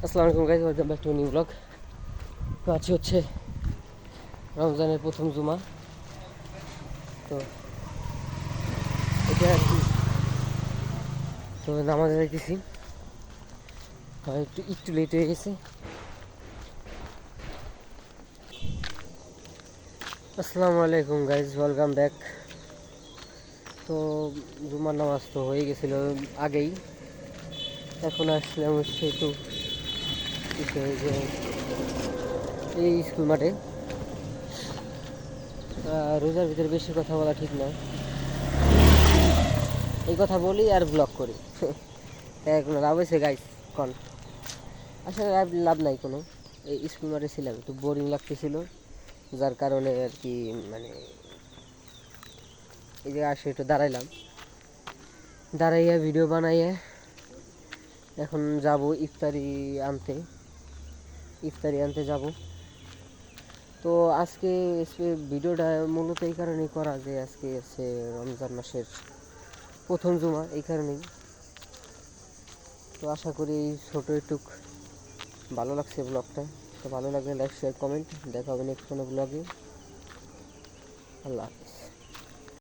আসসালামু আলাইকুম guys, welcome back to new blog. তো আজ হচ্ছে রমজানের প্রথম জুমা। তো এটা আর কি, তো নামাজে যাইতেছি। একটু লেট হয়ে গেছে। আসসালামু আলাইকুম গাইস, ওয়েলকাম ব্যাক। তো জুমার নামাজ তো হয়ে গেছিলো আগেই। এখন আসলাম হচ্ছে একটু যে এই স্কুল মাঠে। রোজার ভিতরে বেশি কথা বলা ঠিক না, এই কথা বলি আর ব্লগ করি। কোনো লাভ হয়েছে গাইস? কন আসলে লাভ নাই কোনো। এই স্কুল মাঠে ছিলাম, একটু বোরিং লাগতেছিল, যার কারণে আর কি মানে এই জায়গায় আসে একটু দাঁড়াইলাম, দাঁড়াইয়া ভিডিও বানাইয়া এখন যাব ইফতারি আনতে যাব। তো আজকে ভিডিওটা মূলত এই কারণেই করা যে আজকে আছে রমজান মাসের প্রথম জুমা, এই কারণেই। তো আশা করি ছোটো একটু ভালো লাগছে ব্লগটা। তো ভালো লাগলে লাইক শেয়ার কমেন্ট, দেখা হবে নেক্সট কোনো ব্লগে। আল্লাহ হাফিজ।